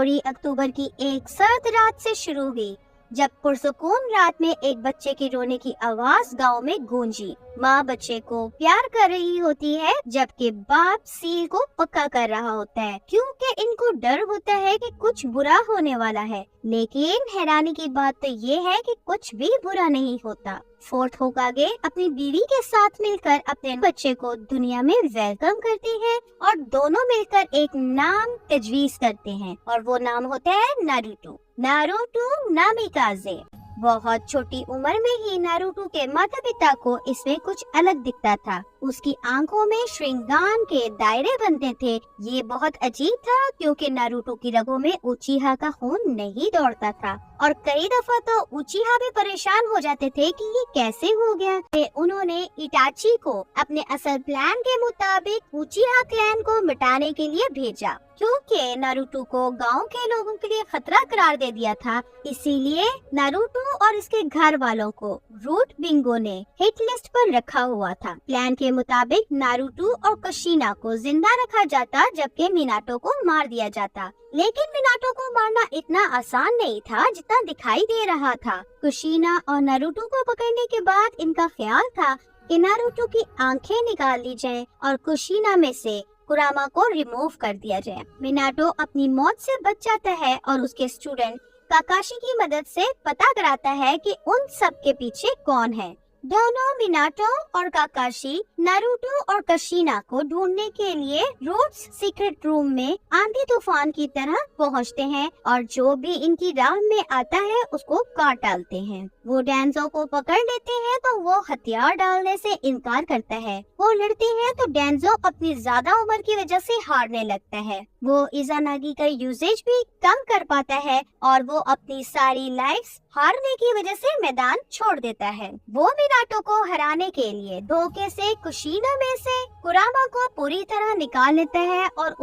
Story अक्टूबर की एक सर्द रात से शुरू हुई, जब पुरसुकून रात में एक बच्चे के रोने की आवाज गांव में गूंजी। माँ बच्चे को प्यार कर रही होती है, जबकि बाप सील को पक्का कर रहा होता है, क्योंकि इनको डर होता है कि कुछ बुरा होने वाला है। लेकिन हैरानी की बात तो ये है कि कुछ भी बुरा नहीं होता। फोर्थ होकागे अपनी बीवी के साथ मिलकर अपने बच्चे को दुनिया में वेलकम करती है और दोनों मिलकर एक नाम तजवीज करते हैं, और वो नाम होता है नारुतो। नारुतो नामिकाजे। बहुत छोटी उम्र में ही नारुतो के माता पिता को इसमें कुछ अलग दिखता था। उसकी आंखों में श्रिंगान के दायरे बनते थे। ये बहुत अजीब था, क्योंकि नारुतो की रगों में उचिहा का खून नहीं दौड़ता था, और कई दफा तो उचिहा भी परेशान हो जाते थे कि ये कैसे हो गया। उन्होंने इटाची को अपने असल प्लान के मुताबिक उचिहा क्लैन को मिटाने के लिए भेजा, क्योंकि नारुतो को गांव के लोगों के लिए खतरा करार दे दिया था। इसीलिए नारुतो और इसके घर वालों को रूट बिंगो ने हिट लिस्ट पर रखा हुआ था। प्लान के मुताबिक नारुतो और कुशिना को जिंदा रखा जाता, जबकि मिनाटो को मार दिया जाता। लेकिन मिनाटो को मारना इतना आसान नहीं था जितना दिखाई दे रहा था। कुशिना और नारुतो को पकड़ने के बाद इनका ख्याल था कि नारुतो की आंखें निकाल ली जाएं और कुशिना में से कुरामा को रिमूव कर दिया जाए। मिनाटो अपनी मौत से बच जाता है और उसके स्टूडेंट काकाशी की मदद से पता कराता है कि उन सब के पीछे कौन है। दोनों मिनाटो और काकाशी नारुतो और कुशिना को ढूंढने के लिए रूट्स सीक्रेट रूम में आंधी तूफान की तरह पहुंचते हैं, और जो भी इनकी राह में आता है उसको काट डालते हैं। वो डेंजो को पकड़ लेते हैं तो वो हथियार डालने से इनकार करता है। वो लड़ते हैं तो डेंजो अपनी ज्यादा उम्र की वजह से हारने लगता है। वो इजानागी का यूसेज भी कम कर पाता है, और वो अपनी सारी लाइफ्स हारने की वजह से मैदान छोड़ देता है। वो मिनाटो को हराने के लिए धोखे से कुशिना में से कुरामा को पूरी तरह निकाल लेता है और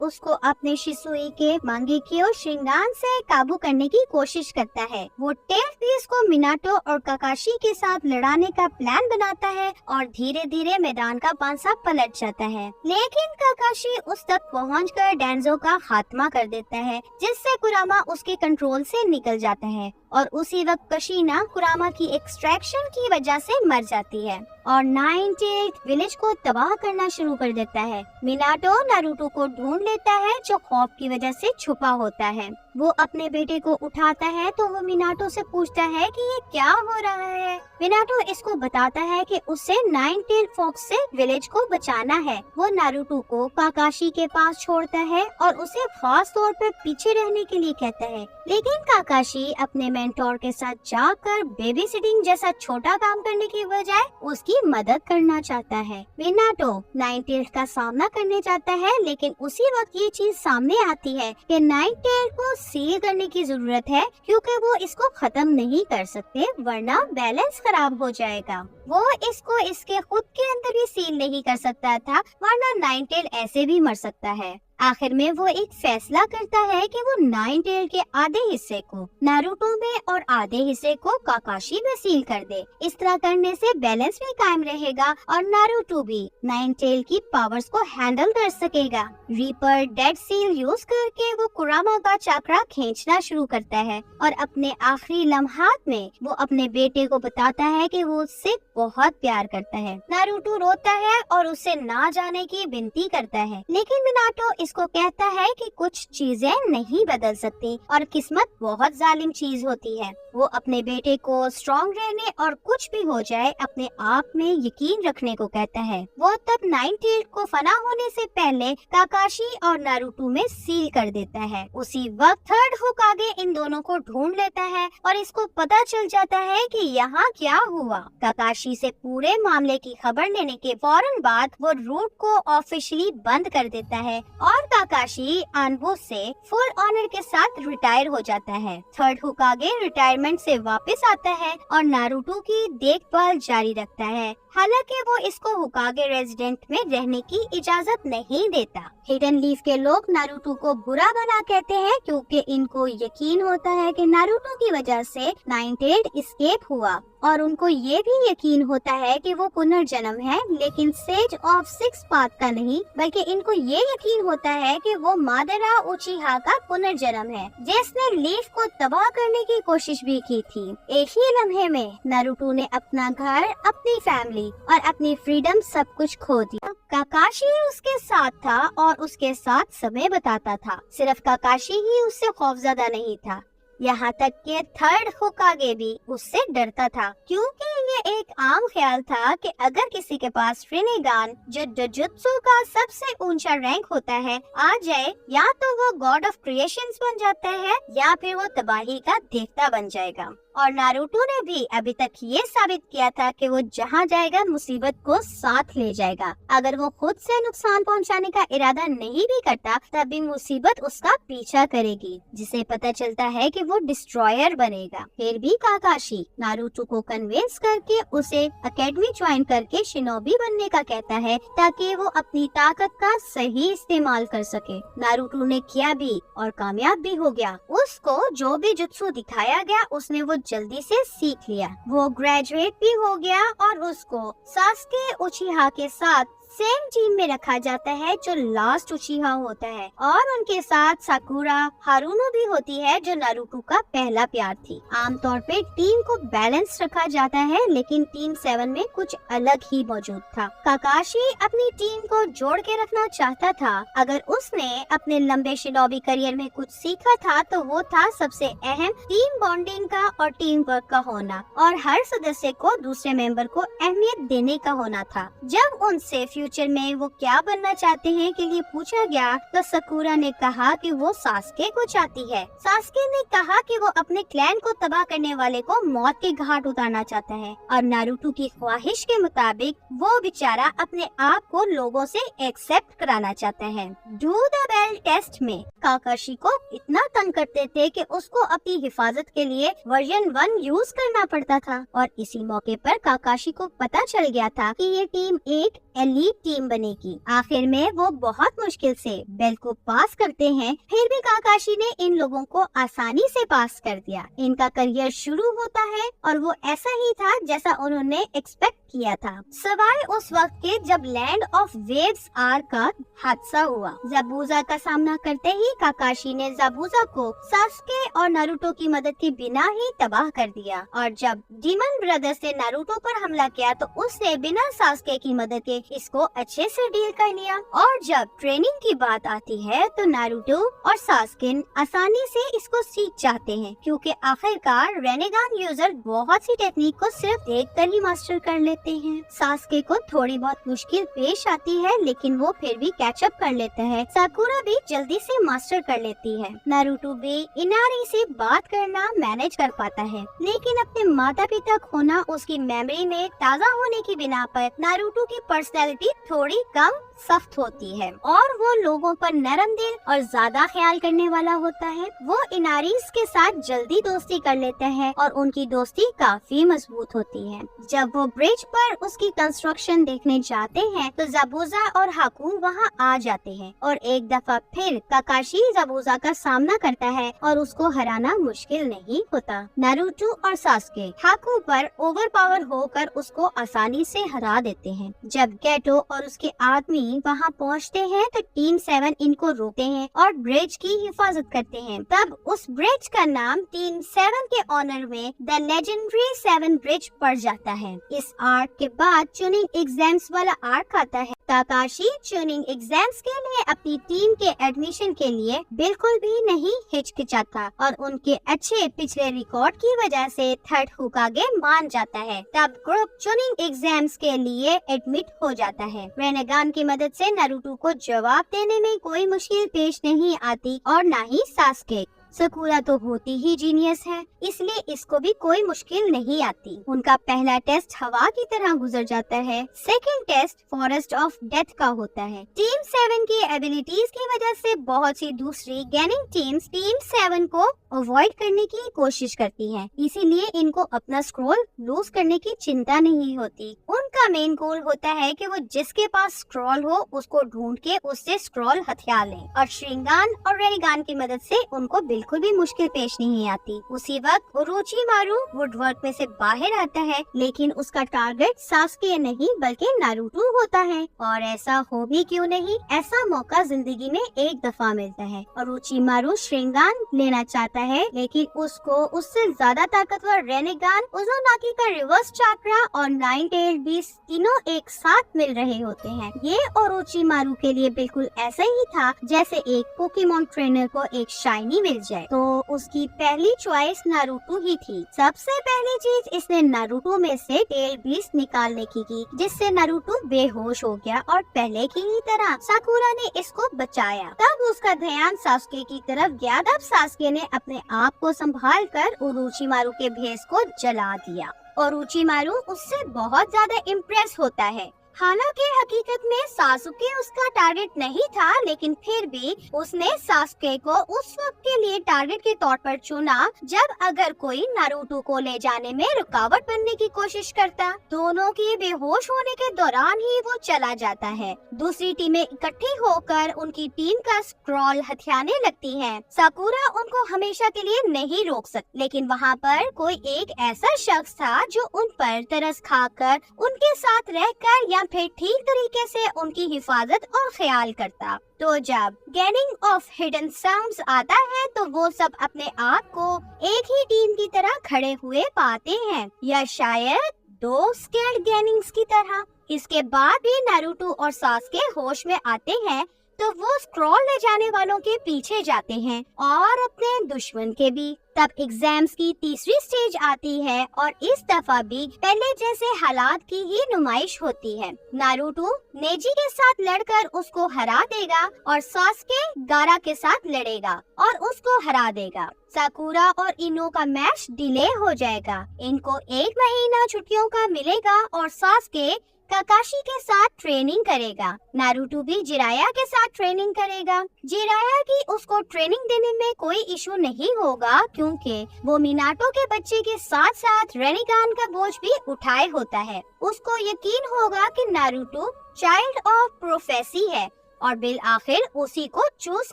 उसको अपने शिसुई के मांगेकियो श्रिंगान से काबू करने की कोशिश करता है। वो टेल पीस को मिनाटो और काकाशी के साथ लड़ाने का प्लान बनाता है, और धीरे धीरे मैदान का पांसा पलट जाता है। लेकिन काकाशी उस तक पहुंचकर डेंजो का खात्मा कर देता है, जिससे कुरामा उसके कंट्रोल से निकल जाता है, और उसी वक्त कुशिना कुरामा की एक्सट्रैक्शन की वजह से मर जाती है और नाइन-टेल्ड विलेज को तबाह करना शुरू कर देता है। मिनाटो नारुतो को ढूंढ लेता है, जो खौफ की वजह से छुपा होता है। वो अपने बेटे को उठाता है तो वो मिनाटो से पूछता है कि ये क्या हो रहा है। मिनाटो इसको बताता है कि उसे नाइन-टेल्ड फॉक्स से विलेज को बचाना है। वो नारुतो को काकाशी के पास छोड़ता है और उसे खास तौर पर पीछे रहने के लिए कहता है। लेकिन काकाशी अपने मेंटोर के साथ जाकर बेबी सिटिंग जैसा छोटा काम करने की बजाय उसकी मदद करना चाहता है। मिनाटो नाइन-टेल्ड का सामना करने जाता है, लेकिन उसी वक्त ये चीज सामने आती है कि नाइन-टेल्ड को सील करने की जरूरत है, क्योंकि वो इसको खत्म नहीं कर सकते, वरना बैलेंस खराब हो जाएगा। वो इसको इसके खुद के अंदर भी सील नहीं कर सकता था, वरना नाइन-टेल्ड ऐसे भी मर सकता है। आखिर में वो एक फैसला करता है कि वो नाइन-टेल्ड के आधे हिस्से को नारुतो में और आधे हिस्से को काकाशी में सील कर दे। इस तरह करने से बैलेंस भी कायम रहेगा और नारुतो भी नाइन-टेल्ड की पावर्स को हैंडल कर सकेगा। रीपर डेड सील यूज करके वो कुरामा का चक्रा खींचना शुरू करता है, और अपने आखिरी लम्हात में वो अपने बेटे को बताता है कि वो उससे बहुत प्यार करता है। नारुतो रोता है और उससे ना जाने की विनती करता है, लेकिन मिनाटो इसको कहता है कि कुछ चीजें नहीं बदल सकती और किस्मत बहुत जालिम चीज होती है। वो अपने बेटे को स्ट्रॉन्ग रहने और कुछ भी हो जाए अपने आप में यकीन रखने को कहता है। वो तब नाइन-टेल्ड को फना होने से पहले काकाशी और नारुतो में सील कर देता है। उसी वक्त थर्ड होकागे इन दोनों को ढूंढ लेता है और इसको पता चल जाता है कि यहाँ क्या हुआ। काकाशी से पूरे मामले की खबर लेने के फौरन बाद वो रूट को ऑफिशियली बंद कर देता है और काकाशी अनबो से फुल ऑनर के साथ रिटायर हो जाता है। थर्ड होकागे रिटायरमेंट से वापस आता है और नारुतो की देखभाल जारी रखता है। हालांकि वो इसको होकागे रेजिडेंट में रहने की इजाजत नहीं देता। हिडन लीफ के लोग नारुतो को बुरा भला कहते हैं क्योंकि इनको यकीन होता है कि नारुतो की वजह से नाइन टेल्ड एस्केप हुआ, और उनको ये भी यकीन होता है कि वो पुनर्जन्म है, लेकिन सेज ऑफ सिक्स पाथ का नहीं, बल्कि इनको ये यकीन होता है कि वो मादरा उचिहा का पुनर्जन्म है, जिसने लीफ को तबाह करने की कोशिश भी की थी। एक ही लम्हे में नारुतो ने अपना घर, अपनी फैमिली और अपनी फ्रीडम सब कुछ खो दिया। काकाशी उसके साथ था और उसके साथ समय बताता था। सिर्फ काकाशी ही उससे खौफजदा नहीं था, यहाँ तक कि थर्ड होकागे भी उससे डरता था, क्योंकि ये एक आम ख्याल था कि अगर किसी के पास रिनेगान, जो जुजुत्सु का सबसे ऊंचा रैंक होता है, आ जाए, या तो वो गॉड ऑफ क्रिएशंस बन जाता है या फिर वो तबाही का देवता बन जाएगा। और नारुतो ने भी अभी तक ये साबित किया था कि वो जहाँ जाएगा मुसीबत को साथ ले जाएगा। अगर वो खुद से नुकसान पहुँचाने का इरादा नहीं भी करता, तब भी मुसीबत उसका पीछा करेगी, जिसे पता चलता है कि वो डिस्ट्रॉयर बनेगा। फिर भी काकाशी नारुतो को कन्विंस करके उसे एकेडमी ज्वाइन करके शिनोबी बनने का कहता है, ताकि वो अपनी ताकत का सही इस्तेमाल कर सके। नारुतो ने किया भी और कामयाब भी हो गया। उसको जो भी जुत्सु दिखाया गया उसने वो जल्दी से सीख लिया। वो ग्रेजुएट भी हो गया और उसको सास्के उचिहा के साथ सेम टीम में रखा जाता है, जो लास्ट उचिहा होता है, और उनके साथ साकुरा हारुनो भी होती है, जो नारुतो का पहला प्यार थी। आमतौर पे टीम को बैलेंस रखा जाता है, लेकिन टीम 7 में कुछ अलग ही मौजूद था। काकाशी अपनी टीम को जोड़ के रखना चाहता था। अगर उसने अपने लंबे शिनोबी करियर में कुछ सीखा था तो वो था सबसे अहम टीम बॉन्डिंग का और टीम वर्क का होना, और हर सदस्य को दूसरे मेंबर को अहमियत देने का होना था। जब उनसे फ्यूचर में वो क्या बनना चाहते हैं के लिए पूछा गया, तो साकुरा ने कहा कि वो सास्के को चाहती है। सास्के ने कहा कि वो अपने क्लैन को तबाह करने वाले को मौत के घाट उतारना चाहता है, और नारुतो की ख्वाहिश के मुताबिक वो बेचारा अपने आप को लोगों से एक्सेप्ट कराना चाहता है। डू द बेल टेस्ट में काकाशी को इतना तंग करते थे कि उसको अपनी हिफाजत के लिए वर्जन 1 यूज करना पड़ता था, और इसी मौके पर काकाशी को पता चल गया था कि ये टीम एक एलीट टीम बनेगी। आखिर में वो बहुत मुश्किल से बेल को पास करते हैं, फिर भी काकाशी ने इन लोगों को आसानी से पास कर दिया। इनका करियर शुरू होता है और वो ऐसा ही था जैसा उन्होंने एक्सपेक्ट किया था, सवाए उस वक्त के जब लैंड ऑफ वेव्स आर का हादसा हुआ। ज़ाबुज़ा का सामना करते ही काकाशी ने ज़ाबुज़ा को सास्के और नारुतो की मदद के बिना ही तबाह कर दिया, और जब डीमन ब्रदर्स ने नारुतो पर हमला किया तो उसने बिना सास्के की मदद के इसको अच्छे से डील कर लिया। और जब ट्रेनिंग की बात आती है तो नारुतो और सास्के आसानी से इसको सीख जाते हैं, क्योंकि आखिरकार रेनेगान यूजर बहुत सी टेक्निक को सिर्फ देखकर ही मास्टर कर लेते हैं। सास्के को थोड़ी बहुत मुश्किल पेश आती है, लेकिन वो फिर भी कैचअप कर लेता है। साकुरा भी जल्दी से मास्टर कर लेती है। नारुतो भी इनारी से बात करना मैनेज कर पाता है, लेकिन अपने माता पिता खोना उसकी मेमोरी में ताज़ा होने की बिना पर नारुतो की पर्सनैलिटी थोड़ी कम सख्त होती है, और वो लोगों पर नरम दिल और ज्यादा ख्याल करने वाला होता है। वो इनारीस के साथ जल्दी दोस्ती कर लेता है और उनकी दोस्ती काफी मजबूत होती है। जब वो ब्रिज पर उसकी कंस्ट्रक्शन देखने जाते हैं तो ज़ाबुज़ा और हाकू वहाँ आ जाते हैं, और एक दफा फिर काकाशी ज़ाबुज़ा का सामना करता है और उसको हराना मुश्किल नहीं होता। नारुतो और सास्के हाकू पर ओवर पावर होकर उसको आसानी से हरा देते हैं। जब गेटो और उसके आदमी वहाँ पहुँचते हैं तो टीम 7 इनको रोकते हैं और ब्रिज की हिफाजत करते हैं। तब उस ब्रिज का नाम टीम 7 के ऑनर में द लेजेंडरी 7 ब्रिज पड़ जाता है। इस आर्क के बाद ट्यूनिंग एग्जाम्स वाला आर्क आता है। काकाशी ट्यूनिंग एग्जाम्स के लिए अपनी टीम के एडमिशन के लिए बिल्कुल भी नहीं हिचकिचाता, और उनके अच्छे पिछले रिकॉर्ड की वजह से थर्ड होकागे मान जाता है। तब ग्रुप ट्यूनिंग एग्जाम्स के लिए एडमिट हो जाता है। रेनेगान की मदद से नारुतो को जवाब देने में कोई मुश्किल पेश नहीं आती, और न ही सास्के। साकुरा तो होती ही जीनियस है, इसलिए इसको भी कोई मुश्किल नहीं आती। उनका पहला टेस्ट हवा की तरह गुजर जाता है। Second test forest of death का होता है। टीम 7 की एबिलिटीज की वजह से बहुत सी दूसरी गेनिंग टीम्स टीम 7 को अवॉइड करने की कोशिश करती हैं, इसीलिए इनको अपना स्क्रॉल लूज करने की चिंता नहीं होती। उनका उसका मेन गोल होता है कि वो जिसके पास स्क्रॉल हो उसको ढूंढ के उससे स्क्रॉल हथिया ले, और श्रिंगान और रेनिगान की मदद से उनको बिल्कुल भी मुश्किल पेश नहीं आती। उसी वक्त ओरोचिमारू वुडवर्क में से बाहर आता है, लेकिन उसका टारगेट सास्के नहीं बल्कि नारुतो होता है। और ऐसा हो भी क्यों नहीं, ऐसा मौका जिंदगी में एक दफा मिलता है। ओरोचिमारू श्रिंगान लेना चाहता है, लेकिन उसको उससे ज्यादा ताकतवर रेनिगान, उज़ोनागी का रिवर्स चाक्रा और नाइन टेल्ड बीस्ट तीनों एक साथ मिल रहे होते हैं। ये ओरोचिमारू के लिए बिल्कुल ऐसा ही था जैसे एक पोकेमॉन ट्रेनर को एक शाइनी मिल जाए। तो उसकी पहली चॉइस नारुतो ही थी। सबसे पहली चीज इसने नारुतो में से टेल बीस्ट निकालने की जिससे नारुतो बेहोश हो गया और पहले की ही तरह साकुरा ने इसको बचाया। तब उसका ध्यान सास्के की तरफ गया। तब सास्के ने अपने आप को संभाल कर ओरोचिमारू के भेस को जला दिया। ओरोचिमारू उससे बहुत ज्यादा इम्प्रेस होता है। हालांकि हकीकत में सासुके उसका टारगेट नहीं था, लेकिन फिर भी उसने सासुके को उस वक्त के लिए टारगेट के तौर पर चुना जब अगर कोई नारुतो को ले जाने में रुकावट बनने की कोशिश करता। दोनों के बेहोश होने के दौरान ही वो चला जाता है। दूसरी टीमें इकट्ठी होकर उनकी टीम का स्क्रॉल हथियाने लगती हैं। साकुरा उनको हमेशा के लिए नहीं रोक सकती, लेकिन वहाँ पर कोई एक ऐसा शख्स था जो उन पर तरस खाकर उनके साथ रहकर या फिर ठीक तरीके से उनकी हिफाजत और ख्याल करता। तो जब गैनिंग ऑफ हिडन साउंड्स आता है तो वो सब अपने आप को एक ही टीम की तरह खड़े हुए पाते हैं, या शायद दो स्केल्ड गैनिंग्स की तरह। इसके बाद भी नारुतो और सास्के होश में आते हैं तो वो स्क्रॉल ले जाने वालों के पीछे जाते हैं और अपने दुश्मन के भी। तब एग्जाम्स की तीसरी स्टेज आती है और इस दफा भी पहले जैसे हालात की ही नुमाइश होती है। नारुतो नेजी के साथ लड़कर उसको हरा देगा और सास्के गारा के साथ लड़ेगा और उसको हरा देगा। साकुरा और इनो का मैच डिले हो जाएगा। इनको 1 महीना छुट्टियों का मिलेगा और सास्के काकाशी के साथ ट्रेनिंग करेगा। नारुतो भी जिराया के साथ ट्रेनिंग करेगा। जिराया की उसको ट्रेनिंग देने में कोई इशू नहीं होगा क्योंकि वो मिनाटो के बच्चे के साथ साथ रेनिगान का बोझ भी उठाए होता है। उसको यकीन होगा कि नारुतो चाइल्ड ऑफ प्रोफेसी है और बिल आखिर उसी को चूज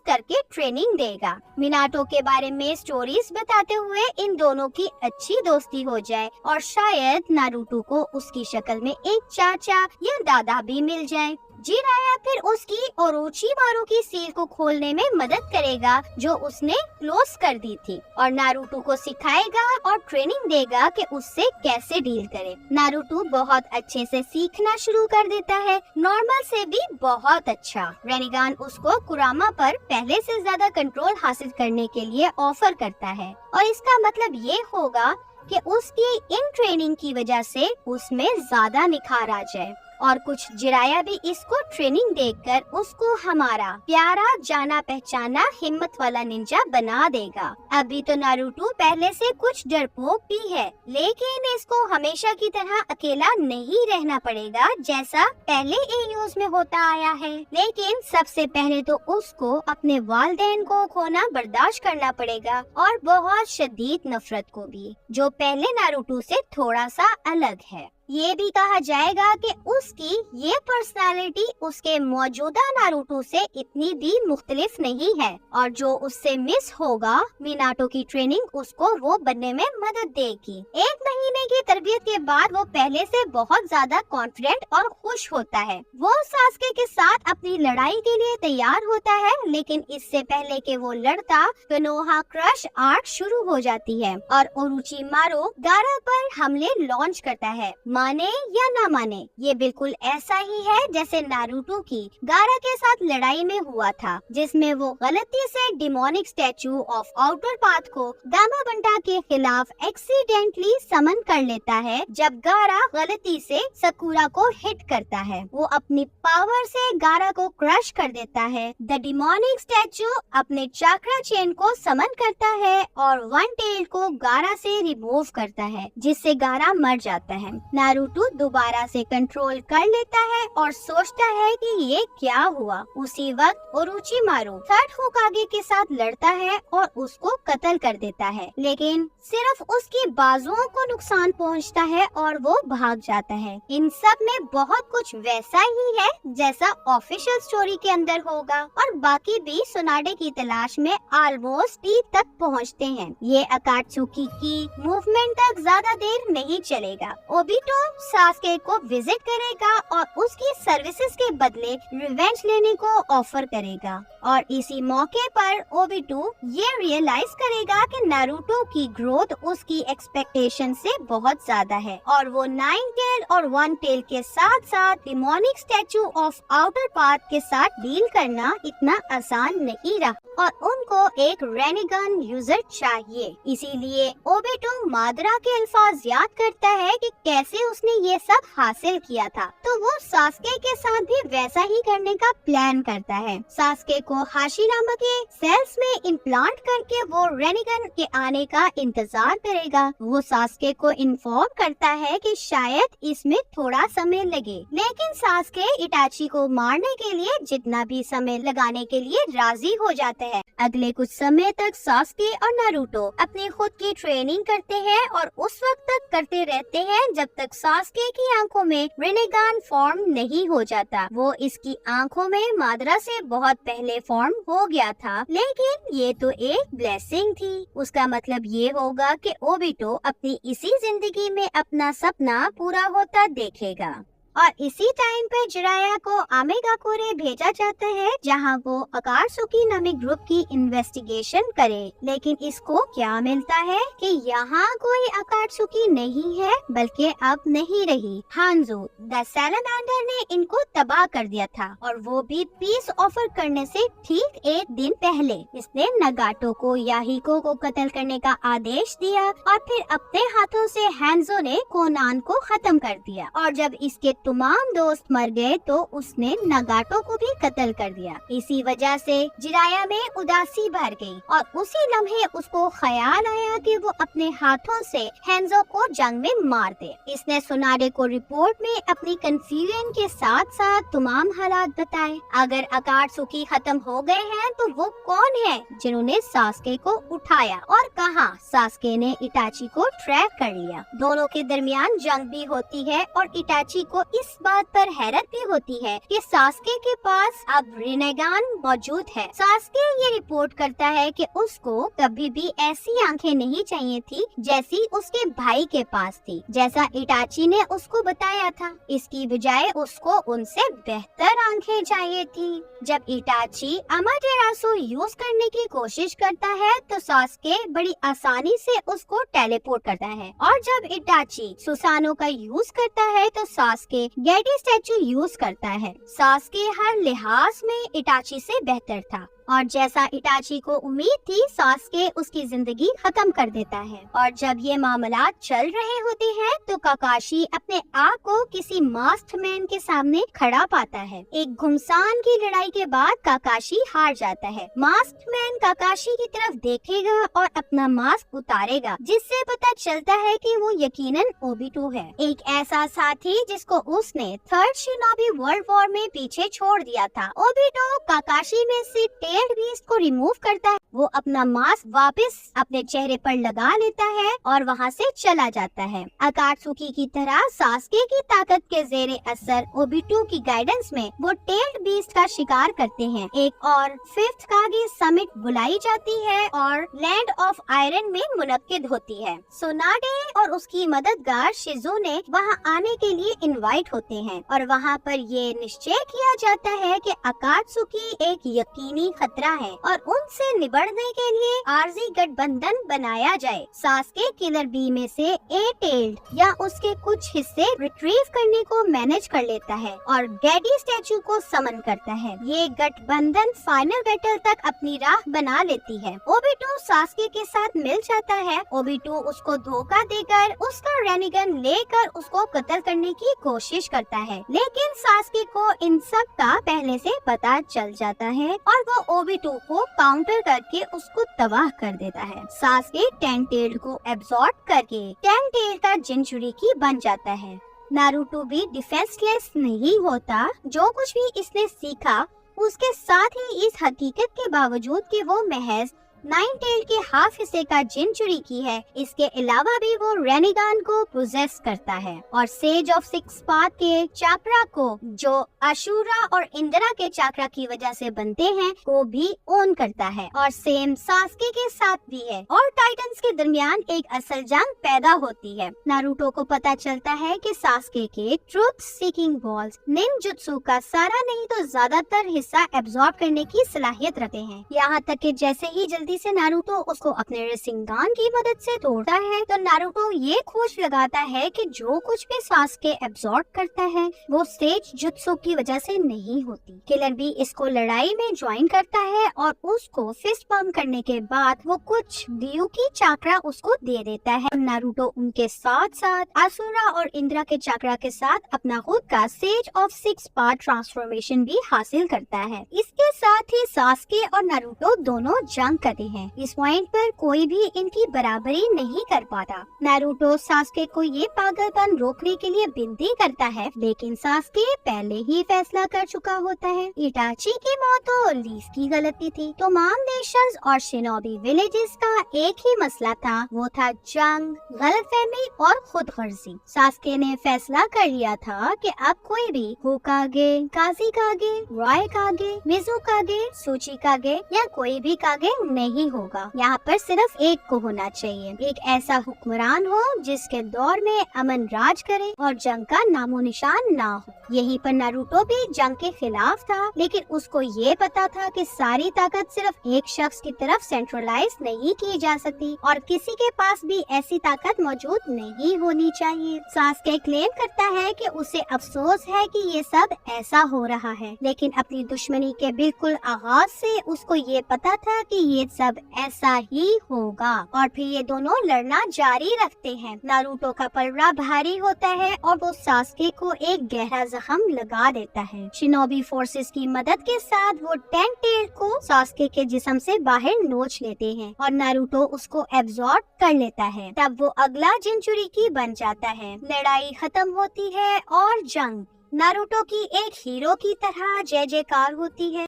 करके ट्रेनिंग देगा। मिनाटो के बारे में स्टोरीज बताते हुए इन दोनों की अच्छी दोस्ती हो जाए और शायद नारुतो को उसकी शक्ल में एक चाचा या दादा भी मिल जाए। जिराया फिर उसकी ओरोचिमारू की सील को खोलने में मदद करेगा जो उसने क्लोज कर दी थी और नारुतो को सिखाएगा और ट्रेनिंग देगा कि उससे कैसे डील करे। नारुतो बहुत अच्छे से सीखना शुरू कर देता है, नॉर्मल से भी बहुत अच्छा। रेनिगान उसको कुरामा पर पहले से ज्यादा कंट्रोल हासिल करने के लिए ऑफर करता है और इसका मतलब ये होगा कि उसकी इन ट्रेनिंग की वजह से उसमें ज्यादा निखार आ जाए। और कुछ जिराया भी इसको ट्रेनिंग देकर उसको हमारा प्यारा जाना पहचाना हिम्मत वाला निंजा बना देगा। अभी तो नारुतो पहले से कुछ डरपोक भी है, लेकिन इसको हमेशा की तरह अकेला नहीं रहना पड़ेगा जैसा पहले एयूज में होता आया है। लेकिन सबसे पहले तो उसको अपने वालिदैन को खोना बर्दाश्त करना पड़ेगा और बहुत शदीद नफरत को भी, जो पहले नारुतो से थोड़ा सा अलग है। ये भी कहा जाएगा कि उसकी ये पर्सनालिटी उसके मौजूदा नारुतो से इतनी भी मुख्तलिफ नहीं है और जो उससे मिस होगा मिनाटो की ट्रेनिंग उसको वो बनने में मदद देगी। 1 महीने की तरबियत के बाद वो पहले से बहुत ज्यादा कॉन्फिडेंट और खुश होता है। वो सास्के के साथ अपनी लड़ाई के लिए तैयार होता है, लेकिन इससे पहले कि वो लड़ता कोनोहा क्रश आर्क शुरू हो जाती है और ओरोचिमारू गारा पर हमले लॉन्च करता है। माने या ना माने, ये बिल्कुल ऐसा ही है जैसे नारुतो की गारा के साथ लड़ाई में हुआ था, जिसमें वो गलती से demonic statue of outer path को गामाबंटा के खिलाफ एक्सीडेंटली समन कर लेता है। जब गारा गलती से साकुरा को हिट करता है, वो अपनी पावर से गारा को क्रश कर देता है। द डिमोनिक स्टैचू अपने चाक्रा चेन को समन करता है और वन टेल को गारा से रिमूव करता है, जिससे गारा मर जाता है। नारुतो दोबारा से कंट्रोल कर लेता है और सोचता है कि ये क्या हुआ। उसी वक्त ओरोचिमारू थर्ड होकागे के साथ लड़ता है और उसको कत्ल कर देता है, लेकिन सिर्फ उसकी बाजुओं को नुकसान पहुंचता है और वो भाग जाता है। इन सब में बहुत कुछ वैसा ही है जैसा ऑफिशियल स्टोरी के अंदर होगा और बाकी भी सुनाडे की तलाश में ऑलमोस्ट पीक तक पहुंचते हैं। ये अकात्सुकी की मूवमेंट तक ज्यादा देर नहीं चलेगा। ओबिटो सास्के को विजिट करेगा और उसकी सर्विसेज के बदले रिवेंज लेने को ऑफर करेगा और इसी मौके पर ओबिटो ये रियलाइज करेगा कि नारुतो की ग्रोथ उसकी एक्सपेक्टेशन से बहुत ज्यादा है और वो 9 टेल और 1 टेल के साथ साथ demonic statue of outer path के साथ डील करना इतना आसान नहीं रहा और उनको एक रेनिगन यूजर चाहिए। इसीलिए ओबिटो मादरा के अल्फाज याद करता है कि कैसे उसने ये सब हासिल किया था, तो वो सास्के के साथ भी वैसा ही करने का प्लान करता है। सास्के को हाशिरामा के सेल्स में इम्प्लांट करके वो रेनिगन के आने का इंतजार करेगा। वो सास्के को इन्फॉर्म करता है कि शायद इसमें थोड़ा समय लगे, लेकिन सास्के इटाची को मारने के लिए जितना भी समय लगाने के लिए राजी हो जाते हैं। अगले कुछ समय तक सास्के और नारुतो अपनी खुद की ट्रेनिंग करते हैं और उस वक्त तक करते रहते हैं जब तक सास्के की आंखों में रिनेगान फॉर्म नहीं हो जाता। वो इसकी आंखों में मादरा से बहुत पहले फॉर्म हो गया था, लेकिन ये तो एक ब्लेसिंग थी। उसका मतलब ये होगा कि ओबिटो अपनी इसी जिंदगी में अपना सपना पूरा होता देखेगा। और इसी टाइम पे जिराया को आमेगाकुरे भेजा जाता है जहां वो अकात्सुकी नामक ग्रुप की इन्वेस्टिगेशन करे, लेकिन इसको क्या मिलता है कि यहाँ कोई अकात्सुकी नहीं है बल्कि अब नहीं रही। हांजो द सैलामांडर ने इनको तबाह कर दिया था और वो भी पीस ऑफर करने से ठीक एक दिन पहले इसने नगाटो को याहिको को कत्ल करने का आदेश दिया और फिर अपने हाथों से हांजो ने कोनान को खत्म कर दिया और जब इसके तमाम दोस्त मर गए तो उसने नगाटो को भी कत्ल कर दिया। इसी वजह से जिराया में उदासी भर गई और उसी लम्हे उसको ख्याल आया कि वो अपने हाथों से हांजो को जंग में मार दे। इसने सुनाडे को रिपोर्ट में अपनी कंफ्यूजन के साथ साथ तमाम हालात बताए। अगर अकात्सुकी खत्म हो गए हैं तो वो कौन है जिन्होंने सास्के को उठाया और कहां सास्के ने इटाची को ट्रैक कर लिया। दोनों के दरमियान जंग भी होती है और इटाची को इस बात पर हैरत भी होती है कि सास्के के पास अब रिनेगान मौजूद है। सास्के ये रिपोर्ट करता है कि उसको कभी भी ऐसी आंखें नहीं चाहिए थी जैसी उसके भाई के पास थी, जैसा इटाची ने उसको बताया था। इसकी बजाय उसको उनसे बेहतर आंखें चाहिए थी। जब इटाची अमाटेरासु यूज करने की कोशिश करता है तो सास्के बड़ी आसानी से उसको टेलीपोर्ट करता है और जब इटाची सुसानो का यूज करता है तो सास्के गेटी स्टैचू यूज करता है। सास्के हर लिहाज में इटाची से बेहतर था और जैसा इटाची को उम्मीद थी सास्के उसकी जिंदगी खत्म कर देता है। और जब ये मामलात चल रहे होते हैं तो काकाशी अपने आप को किसी मास्क्ड मैन के सामने खड़ा पाता है। एक घुमसान की लड़ाई के बाद काकाशी हार जाता है। मास्क्ड मैन काकाशी की तरफ देखेगा और अपना मास्क उतारेगा, जिससे पता चलता है कि वो यकीनन ओबिटो है, एक ऐसा साथी जिसको उसने थर्ड शिनोबी वर्ल्ड वॉर में पीछे छोड़ दिया था। ओबिटो काकाशी में से बीस्ट को रिमूव करता है। वो अपना मास्क वापस अपने चेहरे पर लगा लेता है और वहाँ से चला जाता है। अकात्सुकी की तरह सास्के की ताकत के जेरे असर ओबिटो की गाइडेंस में वो टेल्ड बीस्ट का शिकार करते हैं। एक और 5th कागे समिट बुलाई जाती है और लैंड ऑफ आयरन में मुनक्किद होती है। सुनाडे और उसकी मददगार शिजुने वहाँ आने के लिए इनवाइट होते हैं और वहाँ पर ये निश्चय किया जाता है कि अकात्सुकी एक यकीनी खतरा है और उनसे निबड़ने के लिए आरजी गठबंधन बनाया जाए। सास्के किलर बी में से ए टेल्ड या उसके कुछ हिस्से रिट्रीव करने को मैनेज कर लेता है और गेटी स्टैचू को समन करता है। ये गठबंधन फाइनल बैटल तक अपनी राह बना लेती है। ओबिटो सास्के के साथ मिल जाता है। ओबिटो उसको धोखा देकर उसका रेनिगन लेकर उसको कत्ल करने की कोशिश करता है, लेकिन सास्के को इन सब का पहले से पता चल जाता है और वो ओबिटो को काउंटर करके उसको तबाह कर देता है। सास्के टेन टेल्ड को एब्सॉर्ब करके टेन टेल्ड का जिनचुरिकी बन जाता है। नारुतो भी डिफेंसलेस नहीं होता। जो कुछ भी इसने सीखा उसके साथ ही इस हकीकत के बावजूद कि वो महज नाइन टेल के हाफ हिस्से का जिन चोरी की है, इसके अलावा भी वो रेनिगान को पोजेस करता है और सेज ऑफ सिक्स पाथ के चाक्रा को, जो अशुरा और इंदिरा के चाक्रा की वजह से बनते हैं, को भी ओन करता है। और सेम सास्के के साथ भी है और टाइटंस के दरमियान एक असल जंग पैदा होती है। नारुतो को पता चलता है कि सास्के के ट्रुथ सीकिंग बॉल्स निंजुत्सु का सारा नहीं तो ज्यादातर हिस्सा एब्जॉर्ब करने की सलाहियत रखते हैं। यहाँ तक कि जैसे ही जल्दी से नारुतो उसको अपने रेसिंगान की मदद से तोड़ता है तो नारुतो ये खोज लगाता है कि जो कुछ भी सास्के एब्जॉर्ब करता है वो सेज जुत्सु की वजह से नहीं होती। किलर भी इसको लड़ाई में ज्वाइन करता है और उसको फिस्ट पंप करने के बाद वो कुछ ड्यूकी चाक्रा उसको दे देता है। नारुतो उनके साथ साथ असुरा और इंदिरा के चाक्रा के साथ अपना खुद का sage of six part transformation भी हासिल करता है। इसके साथ ही सास्के और नारुतो दोनों जंग करते हैं। इस पॉइंट पर कोई भी इनकी बराबरी नहीं कर पाता। नारुतो सास्के को ये पागलपन रोकने के लिए विनती करता है, लेकिन सास्के पहले ही फैसला कर चुका होता है। इटाची की मौत तो लीस की गलती थी। तमाम नेशंस और शिनोबी विलेजेस का एक ही मसला था, वो था जंग, गलतफहमी और खुदगर्जी। सास्के ने फैसला कर लिया था कि अब कोई भी होकागे, काज़िकागे, रॉय कागे, मिज़ुकागे, सूची कागे या कोई भी कागे नहीं होगा। यहाँ पर सिर्फ एक को होना चाहिए, एक ऐसा हुक्मरान हो जिसके दौर में अमन राज करे और जंग का नामो निशान ना हो। यहीं पर नारुतो भी जंग के खिलाफ था, लेकिन उसको ये पता था कि सारी ताकत सिर्फ एक शख्स की तरफ सेंट्रलाइज नहीं की जा सकती और किसी के पास भी ऐसी ताकत मौजूद नहीं होनी चाहिए। सास्के क्लेम करता है कि उसे अफसोस है कि ये सब ऐसा हो रहा है, लेकिन अपनी दुश्मनी के बिल्कुल आगाज से उसको ये पता था कि ये सब ऐसा ही होगा और फिर ये दोनों लड़ना जारी रखते हैं। नारुतो का पलड़ा भारी होता है और वो सास्के को एक गहरा जख्म लगा देता है। शिनोबी फोर्सेस की मदद के साथ वो टेन टेल को सास्के के जिस्म से बाहर नोच लेते हैं और नारुतो उसको एब्जॉर्ब कर लेता है। तब वो अगला जिंचुरिकी बन जाता है। लड़ाई खत्म होती है और जंग नारुतो की एक हीरो की तरह जय जयकार होती है।